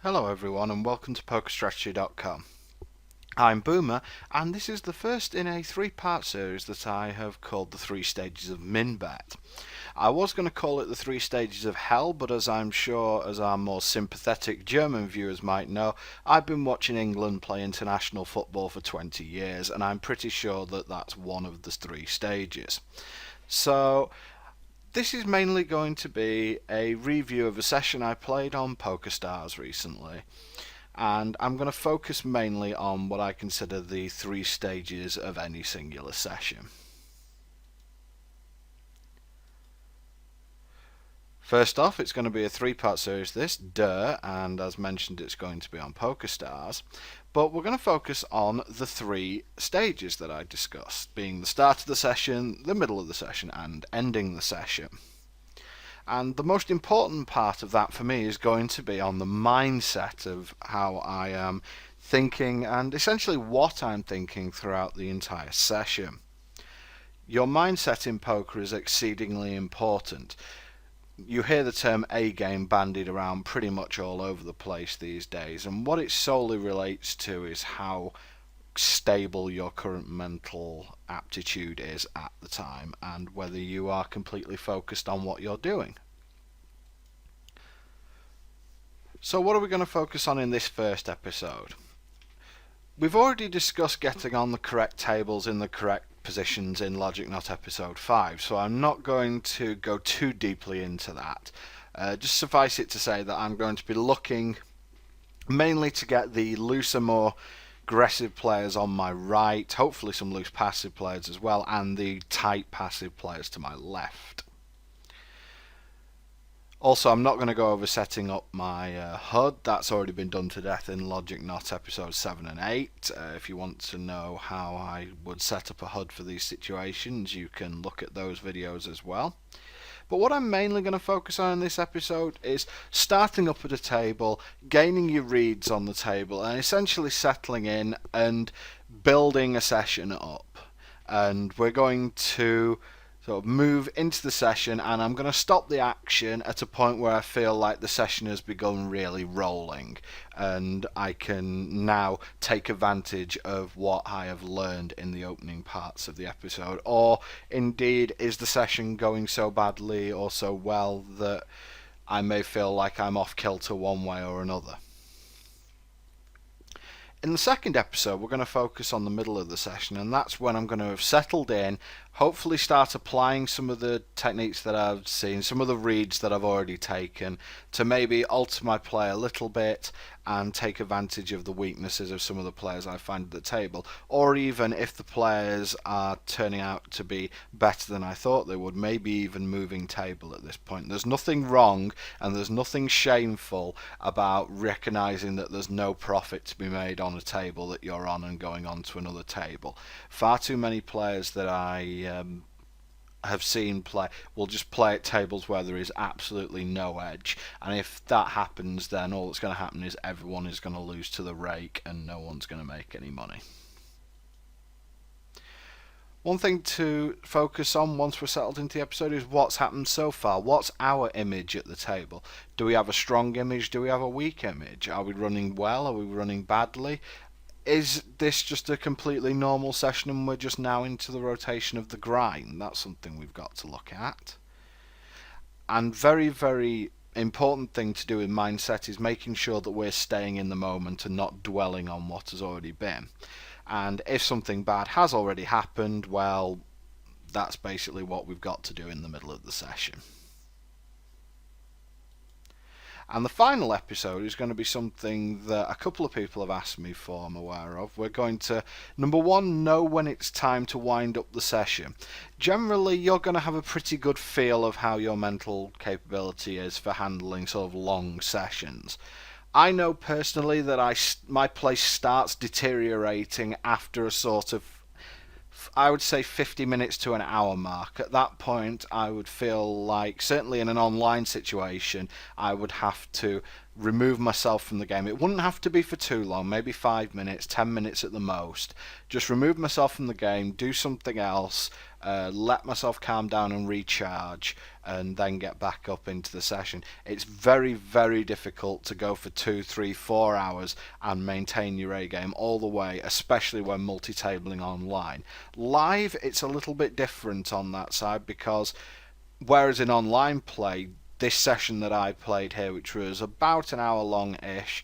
Hello everyone and welcome to PokerStrategy.com. I'm Boomer and this is the first in a three-part series that I have called the 3 stages of Minbet. I was going to call it the 3 stages of hell, but as I'm sure as our more sympathetic German viewers might know, I've been watching England play international football for 20 years and I'm pretty sure that that's one of the 3 stages. So this is mainly going to be a review of a session I played on PokerStars recently, and I'm going to focus mainly on what I consider the 3 stages of any singular session. First off, it's going to be a 3-part series this, and as mentioned it's going to be on PokerStars, but we're going to focus on the 3 stages that I discussed, being the start of the session, the middle of the session, and ending the session. And the most important part of that for me is going to be on the mindset of how I am thinking and essentially what I'm thinking throughout the entire session. Your mindset in poker is exceedingly important. You hear the term A-game bandied around pretty much all over the place these days, and what it solely relates to is how stable your current mental aptitude is at the time and whether you are completely focused on what you're doing. So what are we going to focus on in this first episode? We've already discussed getting on the correct tables in the correct positions in Logic Knot episode 5, so I'm not going to go too deeply into that. Just suffice it to say that I'm going to be looking mainly to get the looser, more aggressive players on my right, hopefully some loose passive players as well, and the tight passive players to my left. Also, I'm not going to go over setting up my HUD. That's already been done to death in Logic Knot episodes 7 and 8. If you want to know how I would set up a HUD for these situations, you can look at those videos as well. But what I'm mainly going to focus on in this episode is starting up at a table, gaining your reads on the table, and essentially settling in and building a session up. And we're going to sort of move into the session, and I'm going to stop the action at a point where I feel like the session has begun really rolling and I can now take advantage of what I have learned in the opening parts of the episode. Or indeed, is the session going so badly or so well that I may feel like I'm off kilter one way or another. In the second episode, we're going to focus on the middle of the session, and that's when I'm going to have settled in, hopefully start applying some of the techniques that I've seen, some of the reads that I've already taken, to maybe alter my play a little bit and take advantage of the weaknesses of some of the players I find at the table, or even if the players are turning out to be better than I thought they would, maybe even moving table at this point. There's nothing wrong and there's nothing shameful about recognising that there's no profit to be made on a table that you're on and going on to another table. Far too many players that I have seen play will just play at tables where there is absolutely no edge, and if that happens, then all that's going to happen is everyone is going to lose to the rake and no one's going to make any money. One thing to focus on once we're settled into the episode is what's happened so far. What's our image at the table? Do we have a strong image? Do we have a weak image? Are we running well? Are we running badly? Is this just a completely normal session and we're just now into the rotation of the grind? That's something we've got to look at. And very, very important thing to do in mindset is making sure that we're staying in the moment and not dwelling on what has already been. And if something bad has already happened, well, that's basically what we've got to do in the middle of the session. And the final episode is going to be something that a couple of people have asked me for, I'm aware of. We're going to, number one, know when it's time to wind up the session. Generally, you're going to have a pretty good feel of how your mental capability is for handling sort of long sessions. I know personally that my play starts deteriorating after a sort of, I would say, 50 minutes to an hour mark. At that point, I would feel like, certainly in an online situation, I would have to remove myself from the game. It wouldn't have to be for too long, maybe 5 minutes, 10 minutes at the most. Just remove myself from the game, do something else, let myself calm down and recharge, and then get back up into the session. It's very, very difficult to go for 2, 3, 4 hours and maintain your A game all the way, especially when multi-tabling online. Live, it's a little bit different on that side, because whereas in online play, this session that I played here, which was about an hour long-ish,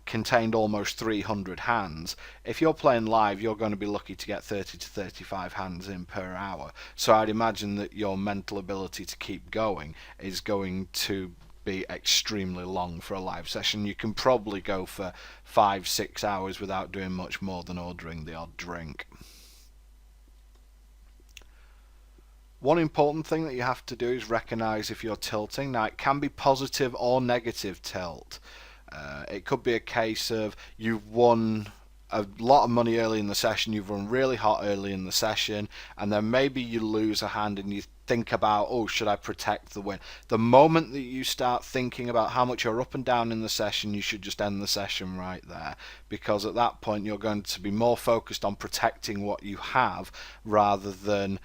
contained almost 300 hands. If you're playing live, you're going to be lucky to get 30 to 35 hands in per hour. So I'd imagine that your mental ability to keep going is going to be extremely long for a live session. You can probably go for 5, 6 hours without doing much more than ordering the odd drink. One important thing that you have to do is recognise if you're tilting. Now, it can be positive or negative tilt. It could be a case of you've won a lot of money early in the session, you've run really hot early in the session, and then maybe you lose a hand and you think about, oh, should I protect the win? The moment that you start thinking about how much you're up and down in the session, you should just end the session right there, because at that point you're going to be more focused on protecting what you have rather than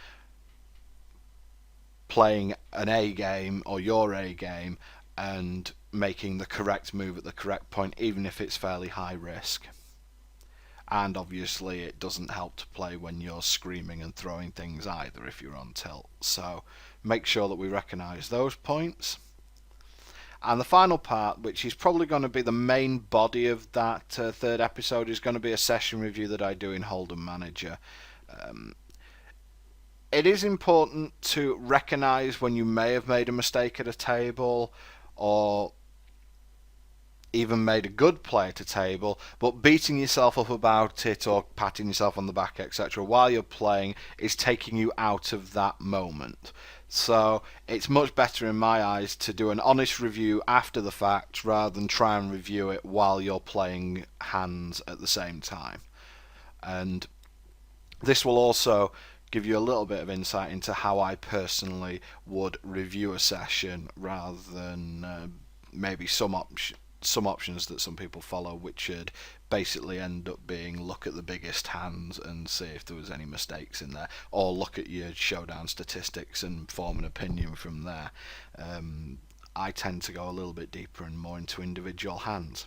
playing an A game or your A game and making the correct move at the correct point, even if it's fairly high risk. And obviously it doesn't help to play when you're screaming and throwing things either if you're on tilt. So make sure that we recognise those points. And the final part, which is probably going to be the main body of that third episode, is going to be a session review that I do in Hold'em Manager. It is important to recognise when you may have made a mistake at a table, or even made a good play at a table, but beating yourself up about it or patting yourself on the back, etc., while you're playing is taking you out of that moment. So it's much better in my eyes to do an honest review after the fact rather than try and review it while you're playing hands at the same time. And this will also give you a little bit of insight into how I personally would review a session, rather than maybe some options that some people follow, which should basically end up being look at the biggest hands and see if there was any mistakes in there, or look at your showdown statistics and form an opinion from there. I tend to go a little bit deeper and more into individual hands.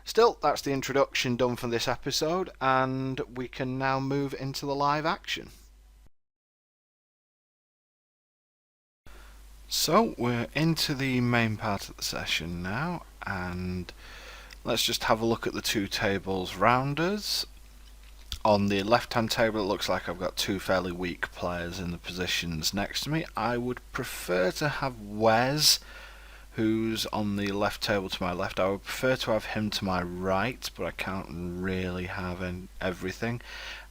Still, that's the introduction done for this episode, and we can now move into the live action. So we're into the main part of the session now, and let's just have a look at the two tables round us. On the left hand table it looks like I've got two fairly weak players in the positions next to me. I would prefer to have Wes, who's on the left table to my left. I would prefer to have him to my right, but I can't really have everything.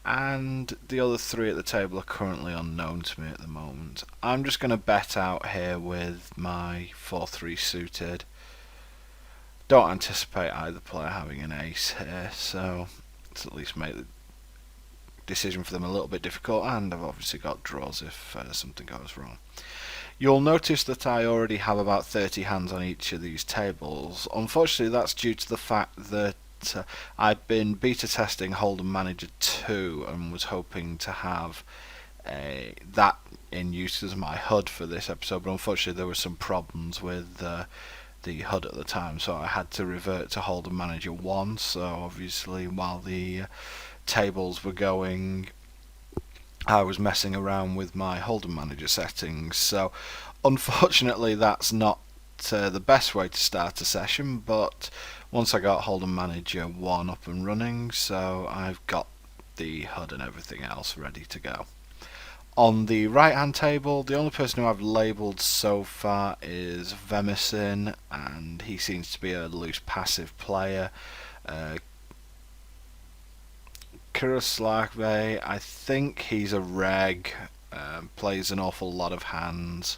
And the other three at the table are currently unknown to me at the moment. I'm just going to bet out here with my 4-3 suited. Don't anticipate either player having an ace here, so it's at least made the decision for them a little bit difficult, and I've obviously got draws if something goes wrong. You'll notice that I already have about 30 hands on each of these tables. Unfortunately, that's due to the fact that I've been beta testing Hold'em Manager 2 and was hoping to have that in use as my HUD for this episode, but unfortunately there were some problems with the HUD at the time, so I had to revert to Hold'em Manager 1. So obviously while the tables were going, I was messing around with my Hold'em Manager settings. So unfortunately that's not the best way to start a session, but once I got Hold'em Manager 1 up and running, so I've got the HUD and everything else ready to go. On the right hand table, the only person who I've labelled so far is Vemisin, and he seems to be a loose passive player. Kuroslave, I think he's a reg, plays an awful lot of hands,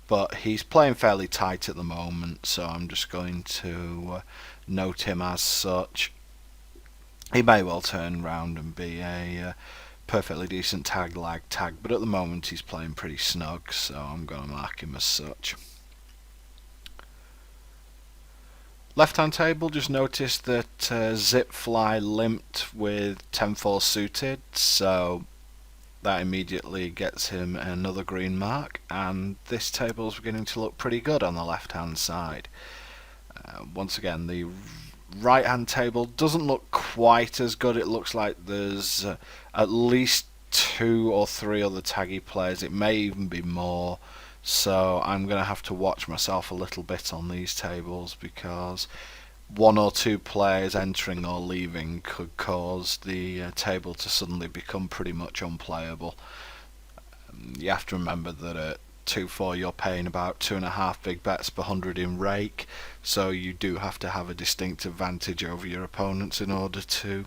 but he's playing fairly tight at the moment, so I'm just going to note him as such. He may well turn round and be a perfectly decent tag lag tag, but at the moment he's playing pretty snug, so I'm going to mark him as such. Left hand table, just noticed that Zipfly limped with 10-4 suited, so That immediately gets him another green mark, and this table's beginning to look pretty good on the left hand side. Once again, the right hand table doesn't look quite as good. It looks like there's at least 2 or 3 other taggy players. It may even be more. So I'm going to have to watch myself a little bit on these tables, because 1 or 2 players entering or leaving could cause the table to suddenly become pretty much unplayable. You have to remember that at 2-4 you're paying about 2.5 big bets per 100 in rake, so you do have to have a distinct advantage over your opponents in order to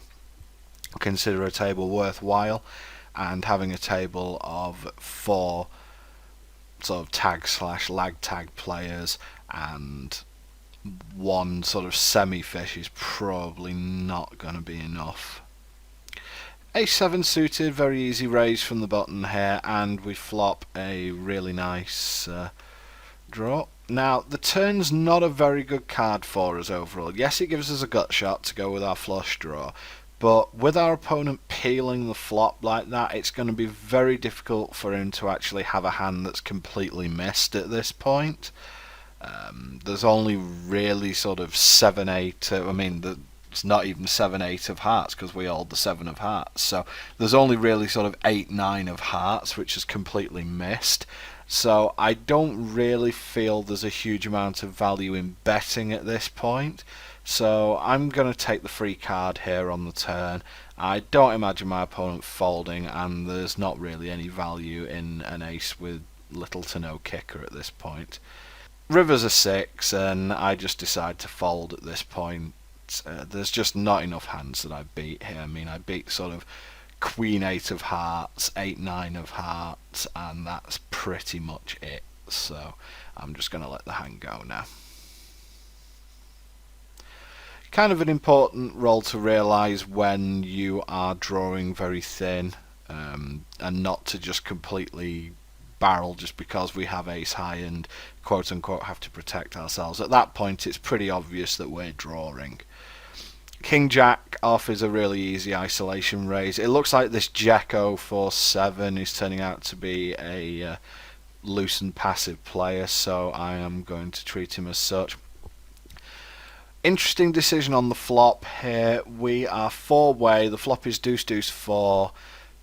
consider a table worthwhile. And having a table of 4 sort of tag / lag tag players and 1 sort of semi-fish is probably not going to be enough. A7 suited, very easy raise from the button here, and we flop a really nice draw. Now, the turn's not a very good card for us overall. Yes, it gives us a gut shot to go with our flush draw, but with our opponent peeling the flop like that, it's going to be very difficult for him to actually have a hand that's completely missed at this point. There's only really sort of 7-8, it's not even 7-8 of hearts, because we hold the 7 of hearts, so there's only really sort of 8-9 of hearts, which is completely missed. So I don't really feel there's a huge amount of value in betting at this point, so I'm going to take the free card here on the turn. I don't imagine my opponent folding, and there's not really any value in an ace with little to no kicker at this point. River's a 6, and I just decide to fold at this point. There's just not enough hands that I beat here. I beat sort of Queen 8 of hearts, 8-9 of hearts, and that's pretty much it. So I'm just going to let the hand go now. Kind of an important role to realise when you are drawing very thin, and not to just completely barrel just because we have ace high and quote unquote have to protect ourselves. At that point it's pretty obvious that we're drawing. King Jack off is a really easy isolation raise. It looks like this Jacko 4-7 is turning out to be a loose and passive player, so I am going to treat him as such. Interesting decision on the flop here. We are 4-way, the flop is deuce deuce 4,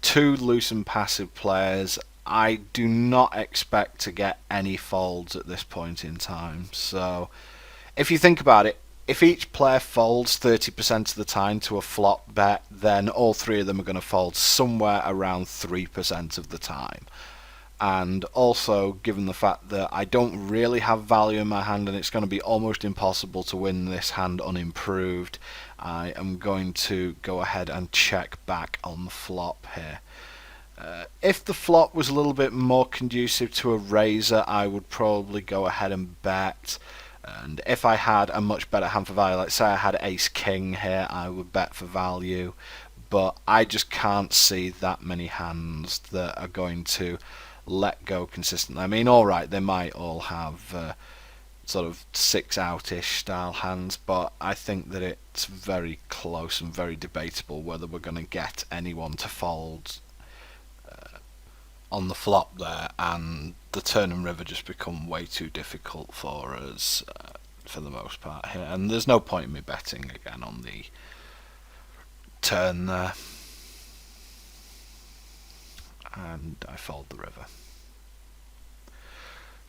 2 loose and passive players. I do not expect to get any folds at this point in time. So if you think about it, if each player folds 30% of the time to a flop bet, then all 3 of them are going to fold somewhere around 3% of the time. And also, given the fact that I don't really have value in my hand and it's going to be almost impossible to win this hand unimproved, I am going to go ahead and check back on the flop here. If the flop was a little bit more conducive to a raiser, I would probably go ahead and bet. And if I had a much better hand for value, like say I had ace king here, I would bet for value. But I just can't see that many hands that are going to let go consistently. Alright, they might all have sort of 6 out-ish style hands, but I think that it's very close and very debatable whether we're going to get anyone to fold on the flop there, and the turn and river just become way too difficult for us for the most part here, and there's no point in me betting again on the turn there, and I fold the river.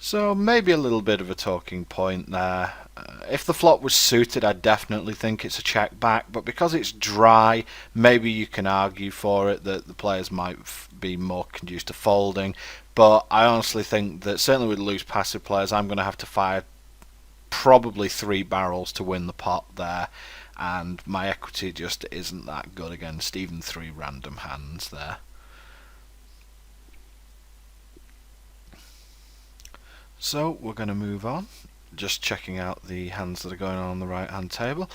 So maybe a little bit of a talking point there. If the flop was suited, I definitely think it's a check back, but because it's dry, maybe you can argue for it that the players might be more conducive to folding, but I honestly think that certainly with loose passive players, I'm going to have to fire probably 3 barrels to win the pot there, and my equity just isn't that good against even 3 random hands there. So we're going to move on, just checking out the hands that are going on the right hand table.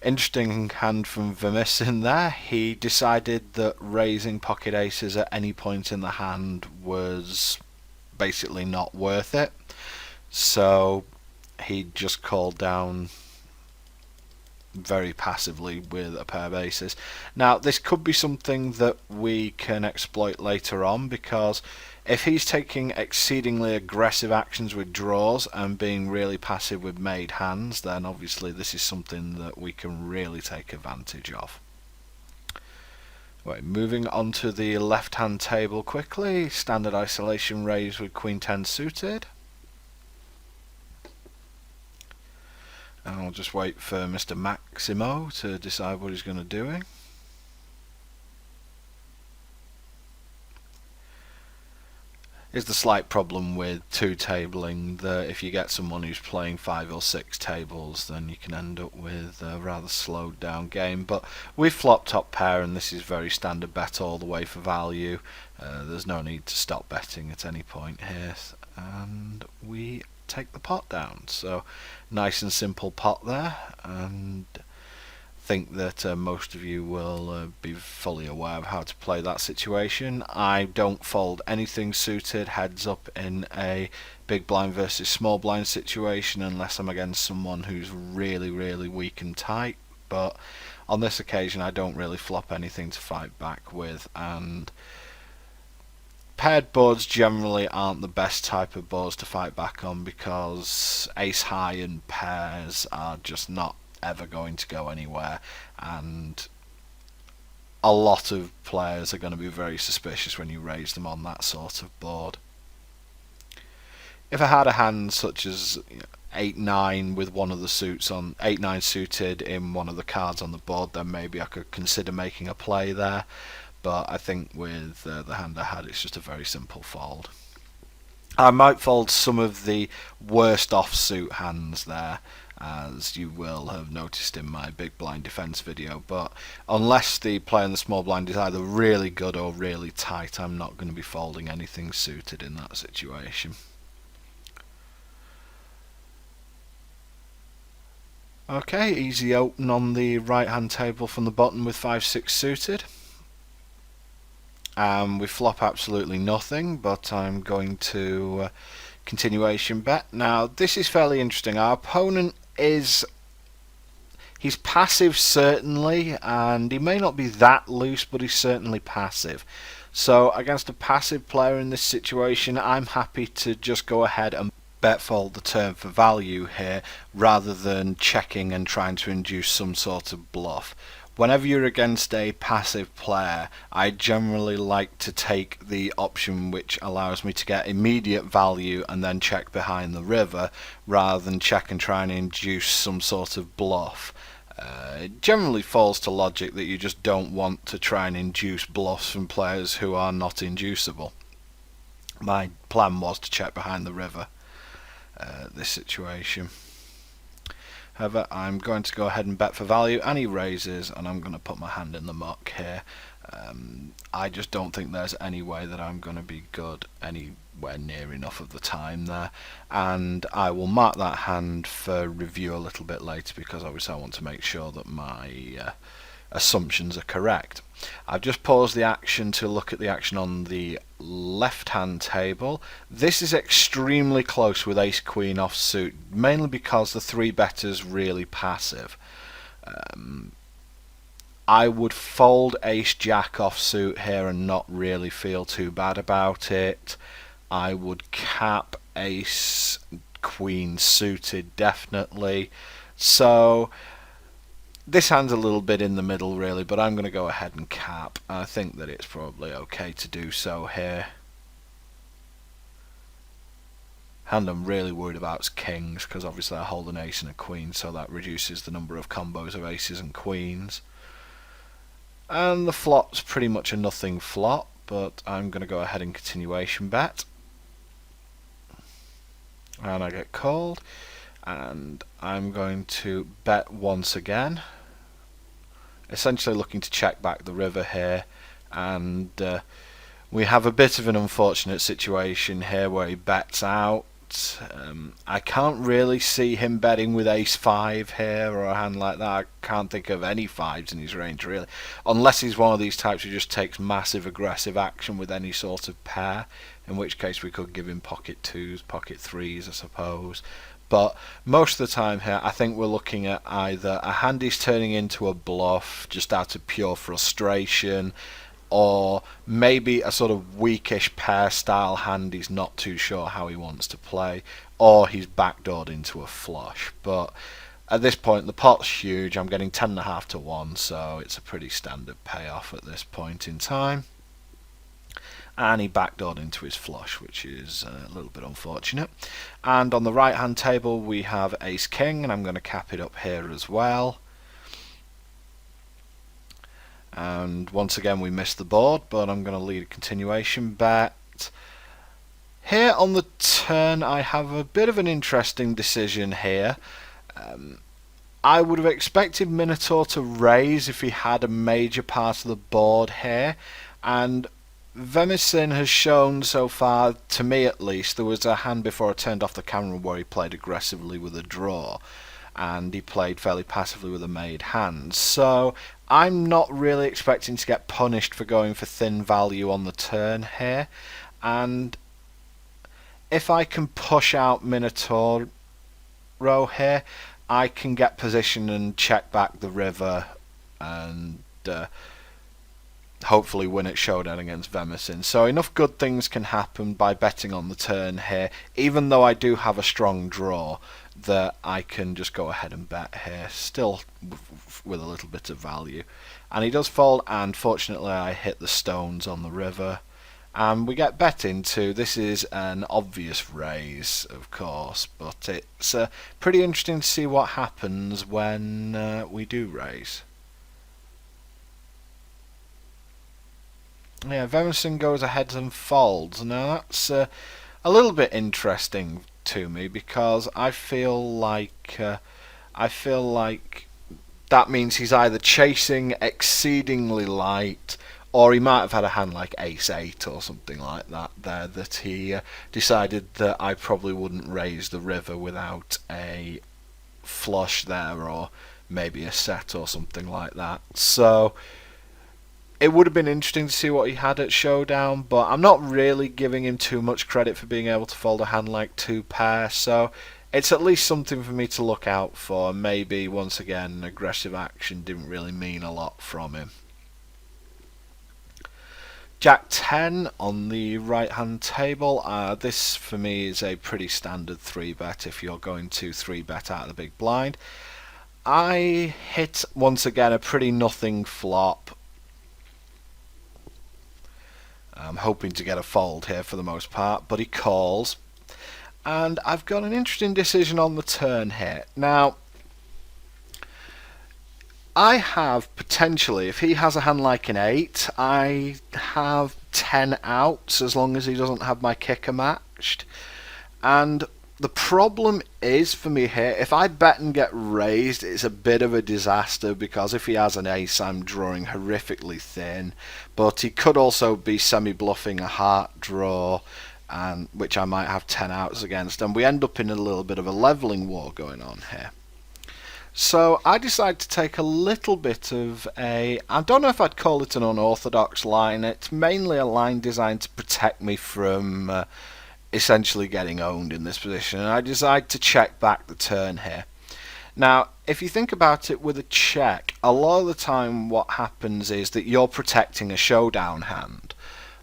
Interesting hand from Vermissin there. He decided that raising pocket aces at any point in the hand was basically not worth it, so he just called down very passively with a pair of aces. Now this could be something that we can exploit later on, because if he's taking exceedingly aggressive actions with draws and being really passive with made hands, then obviously this is something that we can really take advantage of. Right, moving on to the left hand table quickly. Standard isolation raise with Queen 10 suited. And I'll just wait for Mr. Maximo to decide what he's going to do. Is the slight problem with two tabling that if you get someone who's playing 5 or 6 tables, then you can end up with a rather slowed down game. But we've flopped top pair, and this is very standard bet all the way for value. There's no need to stop betting at any point here, and we take the pot down. So nice and simple pot there, and think that most of you will be fully aware of how to play that situation. I don't fold anything suited heads up in a big blind versus small blind situation unless I'm against someone who's really weak and tight, but on this occasion I don't really flop anything to fight back with, and paired boards generally aren't the best type of boards to fight back on, because ace high and pairs are just not ever going to go anywhere, and a lot of players are going to be very suspicious when you raise them on that sort of board. If I had a hand such as 8-9 with one of the suits on 8-9 suited in one of the cards on the board, then maybe I could consider making a play there, but I think with the hand I had, it's just a very simple fold. I might fold some of the worst offsuit hands there, as you will have noticed in my big blind defense video, but unless the play in the small blind is either really good or really tight, I'm not going to be folding anything suited in that situation. Okay, easy open on the right hand table from the bottom with 5-6 suited. We flop absolutely nothing, but I'm going to continuation bet. Now this is fairly interesting. Our opponent he's passive certainly, and he may not be that loose, but he's certainly passive. So against a passive player in this situation, I'm happy to just go ahead and bet fold the turn for value here, rather than checking and trying to induce some sort of bluff. Whenever you're against a passive player, I generally like to take the option which allows me to get immediate value and then check behind the river, rather than check and try and induce some sort of bluff. It generally falls to logic that you just don't want to try and induce bluffs from players who are not inducible. My plan was to check behind the river this situation. However, I'm going to go ahead and bet for value, and he raises, and I'm going to put my hand in the muck here. I just don't think there's any way that I'm going to be good anywhere near enough of the time there, and I will mark that hand for review a little bit later, because obviously I want to make sure that my assumptions are correct. I've just paused the action to look at the action on the left hand table. This is extremely close with ace queen offsuit, mainly because the 3-better's really passive. I would fold ace jack offsuit here and not really feel too bad about it. I would cap ace queen suited definitely. So this hand's a little bit in the middle really, but I'm going to go ahead and cap. I think that it's probably okay to do so here. Hand I'm really worried about is kings, because obviously I hold an ace and a queen, so that reduces the number of combos of aces and queens. And the flop's pretty much a nothing flop, but I'm going to go ahead and continuation bet. And I get called, and I'm going to bet once again, essentially looking to check back the river here, and we have a bit of an unfortunate situation here where he bets out. I can't really see him betting with ace 5 here or a hand like that. I can't think of any 5s in his range really, unless he's one of these types who just takes massive aggressive action with any sort of pair, in which case we could give him pocket 2s, pocket 3s I suppose, But most of the time here, I think we're looking at either a hand he's turning into a bluff just out of pure frustration, or maybe a sort of weakish pair style hand he's not too sure how he wants to play, or he's backdoored into a flush. But at this point, the pot's huge. I'm getting 10.5 to 1, so it's a pretty standard payoff at this point in time. And he backdoored into his flush, which is a little bit unfortunate. And on the right hand table we have ace king, and I'm going to cap it up here as well. And once again we missed the board, but I'm going to lead a continuation bet. Here on the turn I have a bit of an interesting decision here. I would have expected Minotaur to raise if he had a major part of the board here, and Vemisin has shown so far, to me at least, there was a hand before I turned off the camera where he played aggressively with a draw, and he played fairly passively with a made hand. So I'm not really expecting to get punished for going for thin value on the turn here, and if I can push out Minotaur row here, I can get position and check back the river and hopefully win at showdown against Vemisin. So enough good things can happen by betting on the turn here, even though I do have a strong draw, that I can just go ahead and bet here, still with a little bit of value. And he does fold, and fortunately I hit the stones on the river. And we get bet into. This is an obvious raise, of course, but it's pretty interesting to see what happens when we do raise. Yeah, Vemisin goes ahead and folds. Now that's a little bit interesting to me, because I feel like that means he's either chasing exceedingly light, or he might have had a hand like ace-8 or something like that there, that he decided that I probably wouldn't raise the river without a flush there, or maybe a set or something like that. So it would have been interesting to see what he had at showdown, but I'm not really giving him too much credit for being able to fold a hand like 2-pair, so it's at least something for me to look out for. Maybe, once again, aggressive action didn't really mean a lot from him. Jack 10 on the right hand table. This for me is a pretty standard 3-bet if you're going to 3-bet out of the big blind. I hit, once again, a pretty nothing flop. I'm hoping to get a fold here for the most part, but he calls. And I've got an interesting decision on the turn here. Now, I have potentially, if he has a hand like an 8, I have 10 outs as long as he doesn't have my kicker matched. And the problem is for me here, if I bet and get raised, it's a bit of a disaster, because if he has an ace, I'm drawing horrifically thin. But he could also be semi-bluffing a heart draw, and which I might have 10 outs against, and we end up in a little bit of a levelling war going on here. So I decided to take a little bit of I don't know if I'd call it an unorthodox line. It's mainly a line designed to protect me from essentially getting owned in this position, and I decided to check back the turn here. Now, if you think about it with a check, a lot of the time what happens is that you're protecting a showdown hand.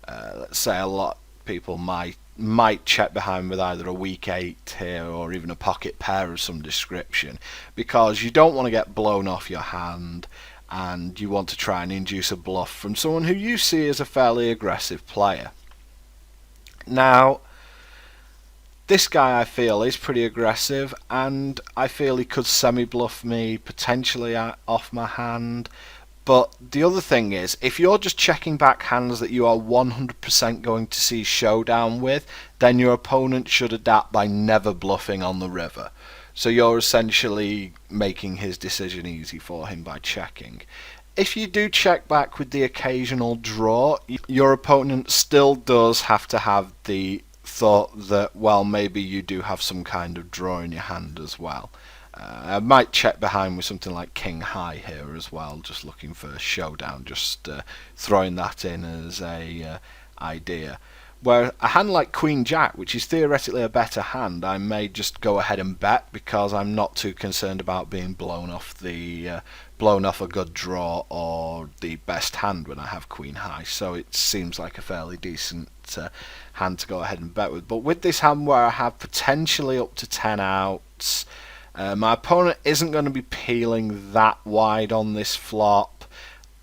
Let's say a lot of people might check behind with either a weak 8 here, or even a pocket pair of some description, because you don't want to get blown off your hand, and you want to try and induce a bluff from someone who you see as a fairly aggressive player. Now, this guy, I feel, is pretty aggressive, and I feel he could semi-bluff me, potentially off my hand. But the other thing is, if you're just checking back hands that you are 100% going to see showdown with, then your opponent should adapt by never bluffing on the river. So you're essentially making his decision easy for him by checking. If you do check back with the occasional draw, your opponent still does have to have the thought that, well, maybe you do have some kind of draw in your hand as well. I might check behind with something like King High here as well, just looking for a showdown, just throwing that in as a idea. Where a hand like Queen Jack, which is theoretically a better hand, I may just go ahead and bet because I'm not too concerned about being blown off a good draw or the best hand when I have Queen High. So it seems like a fairly decent hand to go ahead and bet with. But with this hand where I have potentially up to 10 outs, my opponent isn't going to be peeling that wide on this flop.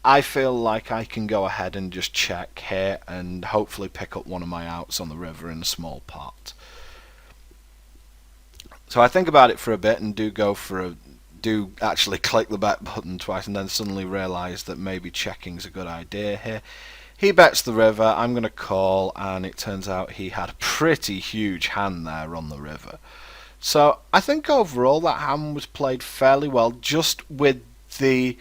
I feel like I can go ahead and just check here and hopefully pick up one of my outs on the river in a small pot. So I think about it for a bit and do actually click the bet button twice, and then suddenly realise that maybe checking's a good idea here. He bets the river, I'm going to call, and it turns out he had a pretty huge hand there on the river. So I think overall that hand was played fairly well, just with the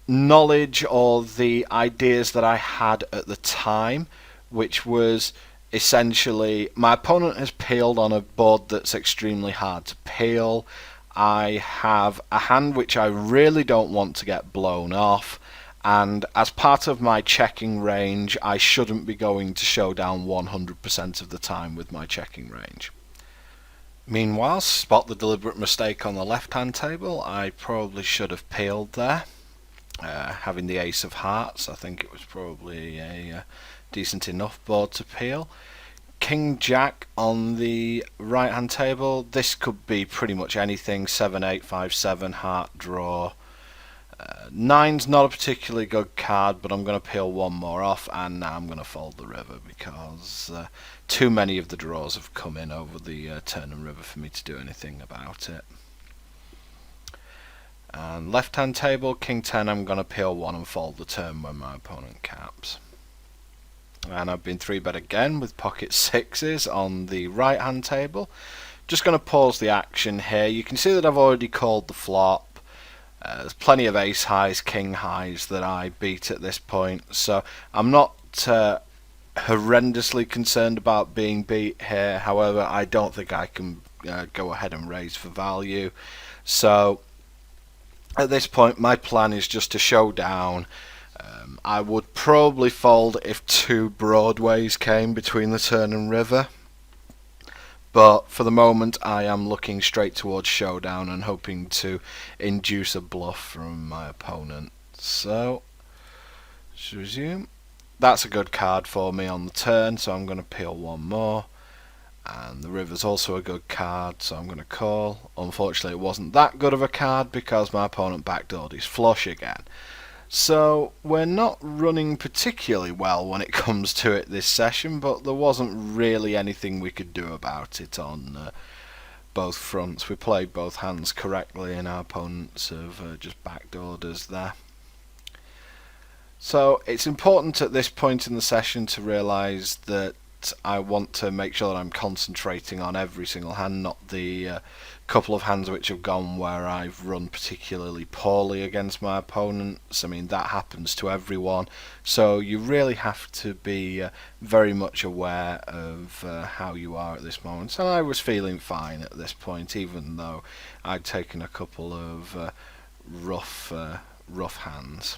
knowledge or the ideas that I had at the time, which was essentially my opponent has peeled on a board that's extremely hard to peel. I have a hand which I really don't want to get blown off, and as part of my checking range I shouldn't be going to showdown 100% of the time with my checking range. Meanwhile, spot the deliberate mistake on the left hand table. I probably should have peeled there. Having the ace of hearts, I think it was probably a decent enough board to peel. King Jack on the right hand table, this could be pretty much anything. 7, 8, 5, 7, heart draw. 9's not a particularly good card, but I'm going to peel one more off, and now I'm going to fold the river because too many of the draws have come in over the turn and river for me to do anything about it. And left hand table, King 10, I'm going to peel 1 and fold the turn when my opponent caps. And I've been 3-bet again with pocket 6s on the right hand table. Just going to pause the action here. You can see that I've already called the flop. There's plenty of ace highs, king highs that I beat at this point, so I'm not horrendously concerned about being beat here. However, I don't think I can go ahead and raise for value. So at this point my plan is just to show down. I would probably fold if 2 broadways came between the turn and river, but for the moment I am looking straight towards showdown and hoping to induce a bluff from my opponent. So let's resume. That's a good card for me on the turn, so I'm going to peel 1 more. And the river's also a good card, so I'm going to call. Unfortunately, it wasn't that good of a card because my opponent backdoored his flush again. So we're not running particularly well when it comes to it this session, but there wasn't really anything we could do about it on both fronts. We played both hands correctly, and our opponents have just backdoored us there. So it's important at this point in the session to realise that I want to make sure that I'm concentrating on every single hand, not the couple of hands which have gone where I've run particularly poorly against my opponents. I mean, that happens to everyone, so you really have to be very much aware of how you are at this moment. And I was feeling fine at this point, even though I'd taken a couple of rough hands.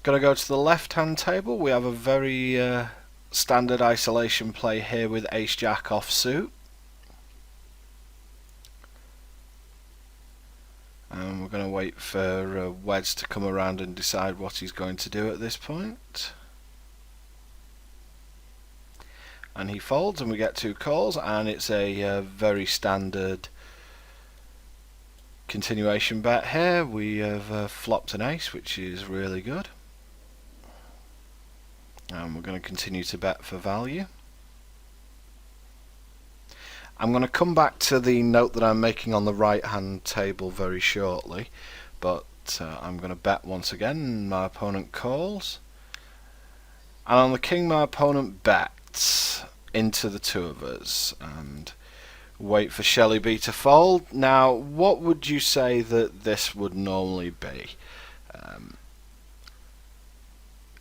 Gonna go to the left hand table. We have a very standard isolation play here with ace jack offsuit, and we're going to wait for Weds to come around and decide what he's going to do at this point. And he folds, and we get 2 calls, and it's a very standard continuation bet here. We have flopped an ace, which is really good. And we're going to continue to bet for value. I'm going to come back to the note that I'm making on the right hand table very shortly, but I'm going to bet once again. My opponent calls, and on the king my opponent bets into the 2 of us and wait for Shelley B to fold. Now, what would you say that this would normally be?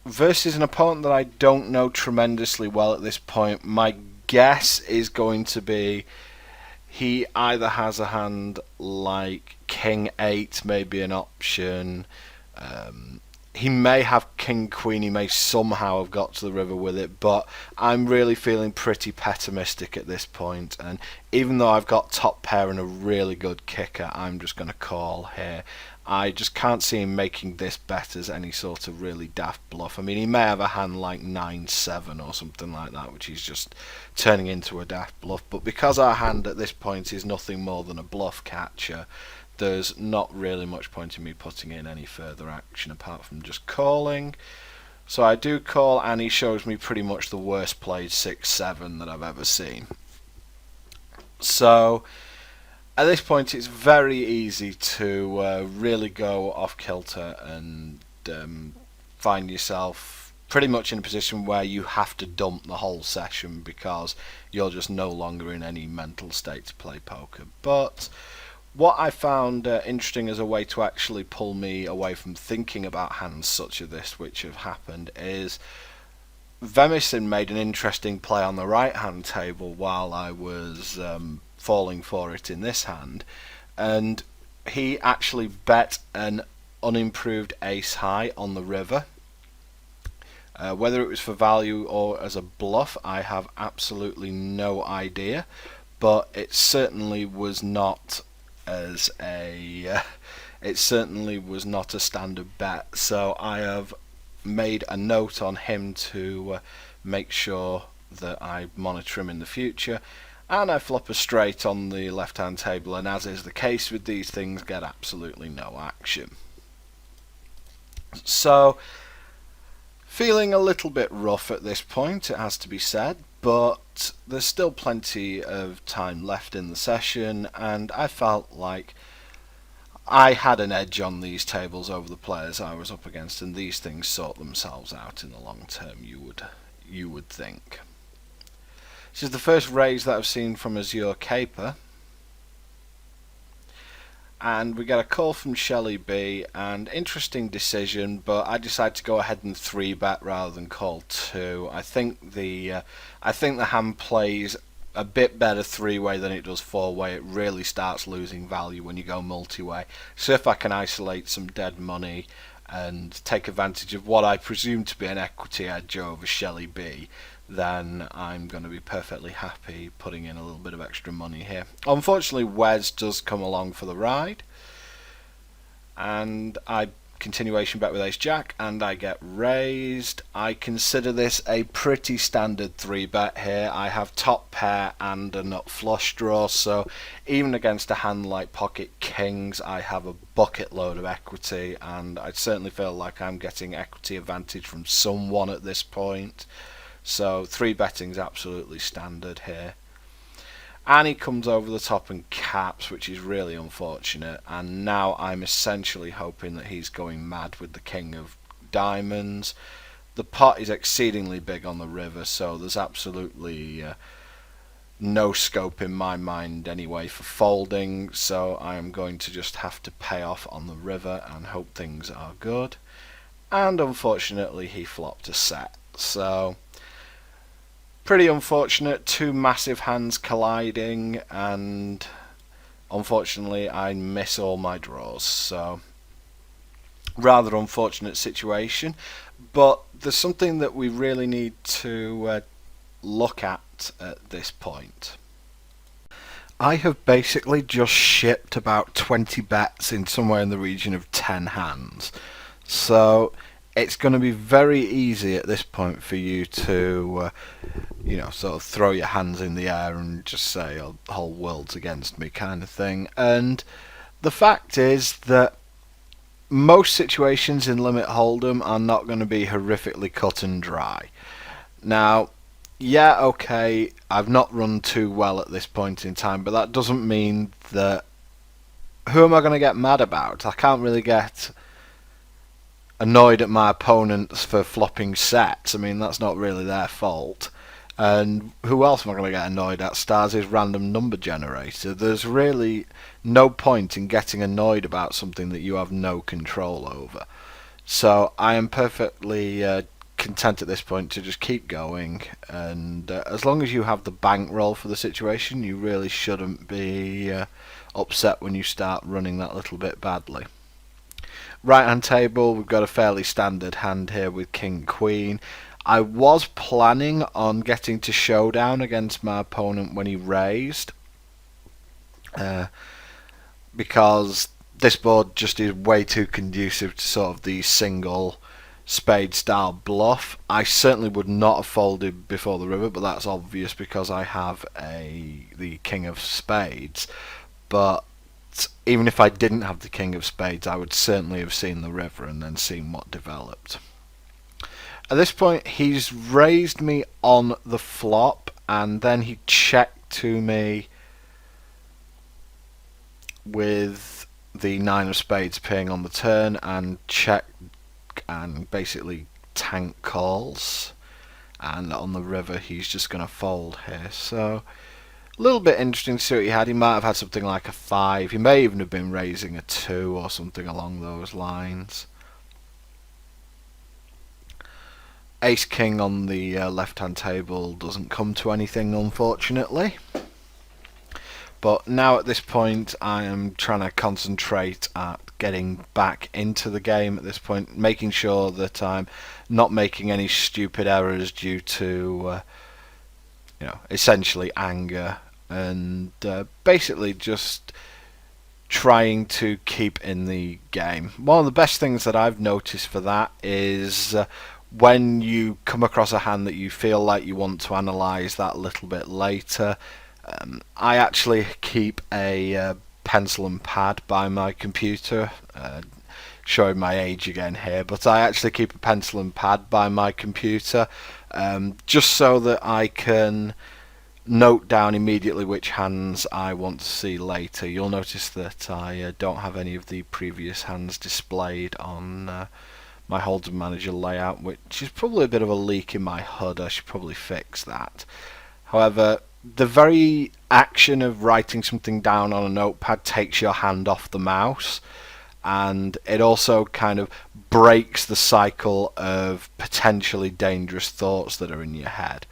Versus an opponent that I don't know tremendously well at this point, my guess is going to be he either has a hand like King 8, maybe an option, he may have king queen, he may somehow have got to the river with it, but I'm really feeling pretty pessimistic at this point, and even though I've got top pair and a really good kicker, I'm just going to call here. I just can't see him making this bet as any sort of really daft bluff. I mean, he may have a hand like 9-7 or something like that, which he's just turning into a daft bluff, but because our hand at this point is nothing more than a bluff catcher, there's not really much point in me putting in any further action apart from just calling. So I do call, and he shows me pretty much the worst played 6-7 that I've ever seen. So at this point it's very easy to really go off kilter and find yourself pretty much in a position where you have to dump the whole session because you're just no longer in any mental state to play poker. But what I found interesting as a way to actually pull me away from thinking about hands such as this which have happened is Vemison made an interesting play on the right hand table while I was falling for it in this hand, and he actually bet an unimproved ace high on the river. Whether it was for value or as a bluff, I have absolutely no idea, but it certainly was not as a it certainly was not a standard bet, so I have made a note on him to make sure that I monitor him in the future, and I flop a straight on the left hand table, and as is the case with these things, get absolutely no action. So feeling a little bit rough at this point, it has to be said, but there's still plenty of time left in the session, and I felt like I had an edge on these tables over the players I was up against, and these things sort themselves out in the long term, you would think. This is the first raise that I've seen from Azure Caper, and we get a call from Shelley B, and interesting decision, but I decided to go ahead and 3-bet rather than call 2. I think the hand plays a bit better 3-way than it does 4-way. It really starts losing value when you go multi-way. So if I can isolate some dead money and take advantage of what I presume to be an equity edge over Shelley B, then I'm going to be perfectly happy putting in a little bit of extra money here. Unfortunately, Wes does come along for the ride, and I continuation bet with ace jack, and I get raised. I consider this a pretty standard 3-bet here. I have top pair and a nut flush draw, so even against a hand like pocket kings, I have a bucket load of equity, and I certainly feel like I'm getting equity advantage from someone at this point. So 3-betting is absolutely standard here. And he comes over the top and caps, which is really unfortunate, and now I'm essentially hoping that he's going mad with the king of diamonds. The pot is exceedingly big on the river, so there's absolutely no scope in my mind anyway for folding, so I am going to just have to pay off on the river and hope things are good. And unfortunately he flopped a set, so pretty unfortunate, 2 massive hands colliding, and unfortunately I miss all my draws, so rather unfortunate situation. But there's something that we really need to look at this point. I have basically just shipped about 20 bets in somewhere in the region of 10 hands, so it's going to be very easy at this point for you to sort of throw your hands in the air and just say, oh, the whole world's against me kind of thing. And the fact is that most situations in Limit Hold'em are not going to be horrifically cut and dry. Now, yeah, okay, I've not run too well at this point in time, but that doesn't mean that... Who am I going to get mad about? I can't really get annoyed at my opponents for flopping sets. I mean, that's not really their fault. And who else am I going to get annoyed at? Stars' random number generator. There's really no point in getting annoyed about something that you have no control over. So I am perfectly content at this point to just keep going, and as long as you have the bankroll for the situation, you really shouldn't be upset when you start running that little bit badly. Right hand table, we've got a fairly standard hand here with King Queen. I was planning on getting to showdown against my opponent when he raised, because this board just is way too conducive to sort of the single spade style bluff. I certainly would not have folded before the river, but that's obvious because I have the king of spades. But even if I didn't have the king of spades, I would certainly have seen the river and then seen what developed. At this point, he's raised me on the flop, and then he checked to me with the nine of spades appearing on the turn, and check and basically tank calls. And on the river, he's just going to fold here. So a little bit interesting to see what he had. He might have had something like a 5. He may even have been raising a 2 or something along those lines. Ace King on the left hand table doesn't come to anything, unfortunately. But now at this point I am trying to concentrate at getting back into the game at this point, making sure that I'm not making any stupid errors due to essentially anger, and basically just trying to keep in the game. One of the best things that I've noticed for that is when you come across a hand that you feel like you want to analyse that a little bit later, I actually keep a pencil and pad by my computer. Showing my age again here, but I actually keep a pencil and pad by my computer, just so that I can note down immediately which hands I want to see later. You'll notice that I don't have any of the previous hands displayed on my Hold'em Manager layout, which is probably a bit of a leak in my HUD. I should probably fix that. However, the very action of writing something down on a notepad takes your hand off the mouse, and it also kind of breaks the cycle of potentially dangerous thoughts that are in your head,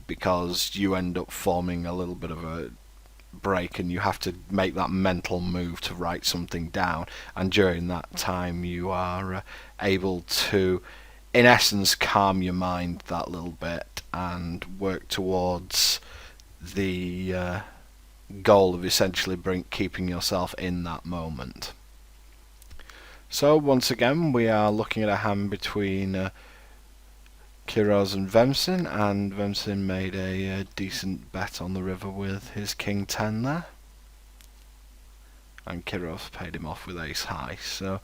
because you end up forming a little bit of a break and you have to make that mental move to write something down, and during that time you are able to, in essence, calm your mind that little bit and work towards the goal of essentially keeping yourself in that moment. So once again we are looking at a hand between Kiroz and Vemsin, and Vemsin made a decent bet on the river with his king 10 there, and Kiroz paid him off with ace high. So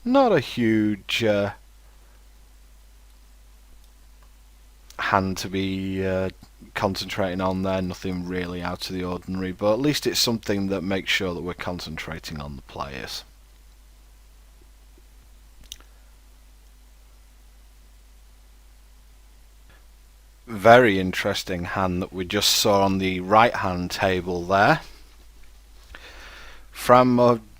not a huge hand to be concentrating on there, nothing really out of the ordinary, but at least it's something that makes sure that we're concentrating on the players. Very interesting hand that we just saw on the right hand table there. Fram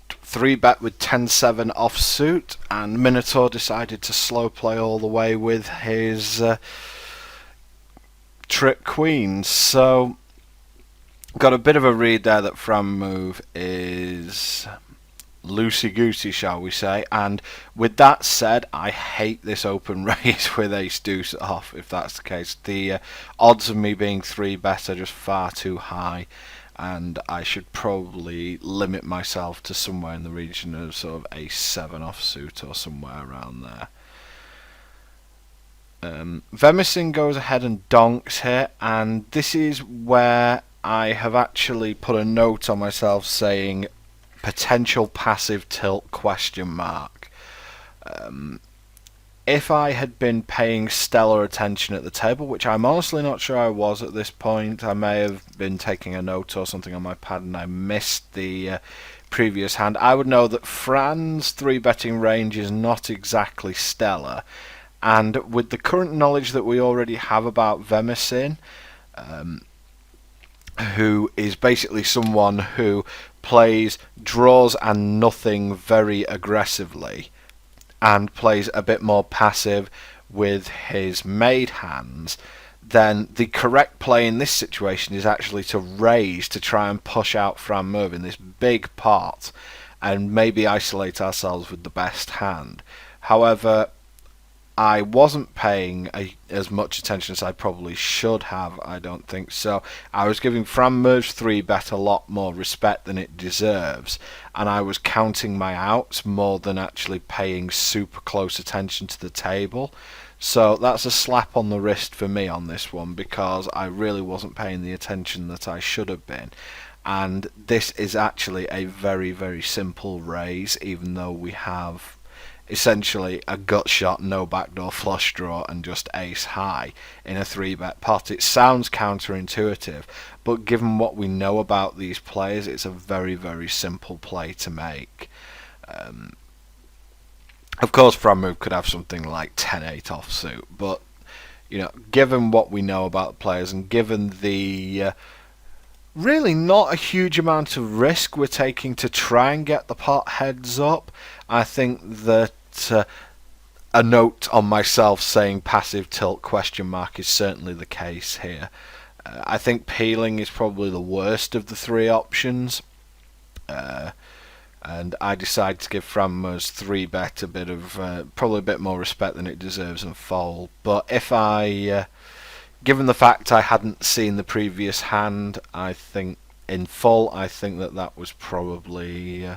3-bet with 10-7 offsuit, and Minotaur decided to slow play all the way with his trick queen. So got a bit of a read there that Fram move is loosey-goosey, shall we say, and with that said, I hate this open raise with ace deuce off. If that's the case, the odds of me being 3-bet are just far too high, and I should probably limit myself to somewhere in the region of sort of ace 7 offsuit or somewhere around there. Vemison goes ahead and donks here, and this is where I have actually put a note on myself saying potential passive tilt question mark. If I had been paying stellar attention at the table, which I'm honestly not sure I was at this point, I may have been taking a note or something on my pad and I missed the previous hand, I would know that Fran's 3-betting range is not exactly stellar, and with the current knowledge that we already have about Vemison, who is basically someone who plays draws and nothing very aggressively and plays a bit more passive with his made hands, then the correct play in this situation is actually to raise to try and push out Fran Merv in this big pot and maybe isolate ourselves with the best hand. However, I wasn't paying as much attention as I probably should have, I don't think. So I was giving Franmer's 3-bet a lot more respect than it deserves, and I was counting my outs more than actually paying super close attention to the table. So that's a slap on the wrist for me on this one, because I really wasn't paying the attention that I should have been. And this is actually a very, very simple raise, even though we have essentially a gut shot, no backdoor flush draw, and just ace high in a 3-bet pot. It sounds counterintuitive, but given what we know about these players, it's a very, very simple play to make. Of course, Franmu could have something like 10-8 offsuit, but given what we know about the players, and given the really not a huge amount of risk we're taking to try and get the pot heads up, I think that a note on myself saying passive tilt ? Is certainly the case here. I think peeling is probably the worst of the 3 options, and I decided to give Franmer's 3-bet a bit of probably a bit more respect than it deserves and fold. But if given the fact I hadn't seen the previous hand, I think in full, I think that was probably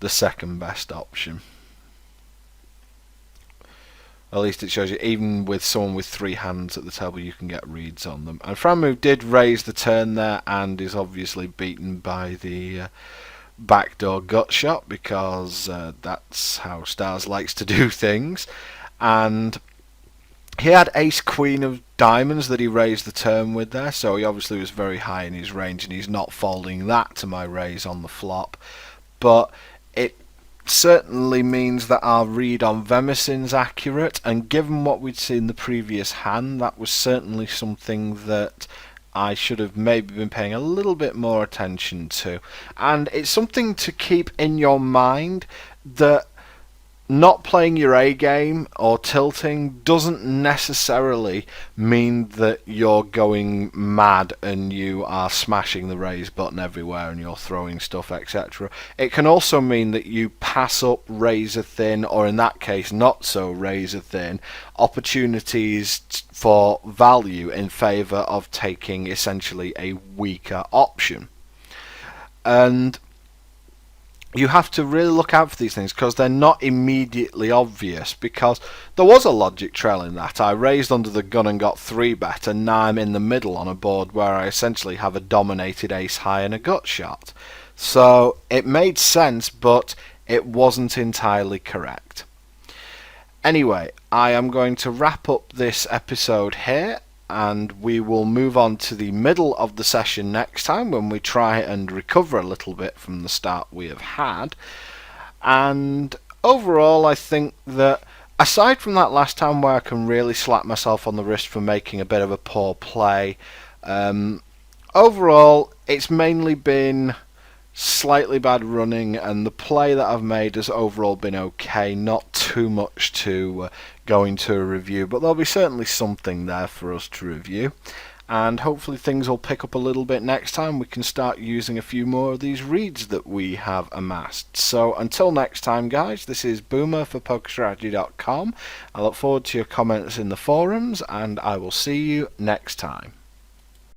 the second best option. At least it shows you, even with someone with 3 hands at the table, you can get reads on them. And Franmu did raise the turn there, and is obviously beaten by the backdoor gut shot, because that's how Stars likes to do things. And he had ace queen of diamonds that he raised the turn with there, so he obviously was very high in his range, and he's not folding that to my raise on the flop. But it certainly means that our read on Vemisin's accurate, and given what we'd seen the previous hand, that was certainly something that I should have maybe been paying a little bit more attention to. And it's something to keep in your mind, that not playing your A game or tilting doesn't necessarily mean that you're going mad and you are smashing the raise button everywhere and you're throwing stuff, etc. It can also mean that you pass up razor thin, or in that case not so razor thin, opportunities for value in favour of taking essentially a weaker option. And you have to really look out for these things, because they're not immediately obvious, because there was a logic trail in that. I raised under the gun and got 3-bet, and now I'm in the middle on a board where I essentially have a dominated ace high and a gut shot. So it made sense, but it wasn't entirely correct. Anyway, I am going to wrap up this episode here, and we will move on to the middle of the session next time, when we try and recover a little bit from the start we have had. And overall, I think that aside from that last time where I can really slap myself on the wrist for making a bit of a poor play, overall it's mainly been slightly bad running, and the play that I've made has overall been okay. Not too much to go into a review, but there'll be certainly something there for us to review, and hopefully things will pick up a little bit next time. We can start using a few more of these reads that we have amassed. So until next time, guys, this is Boomer for PokerStrategy.com. I look forward to your comments in the forums, and I will see you next time.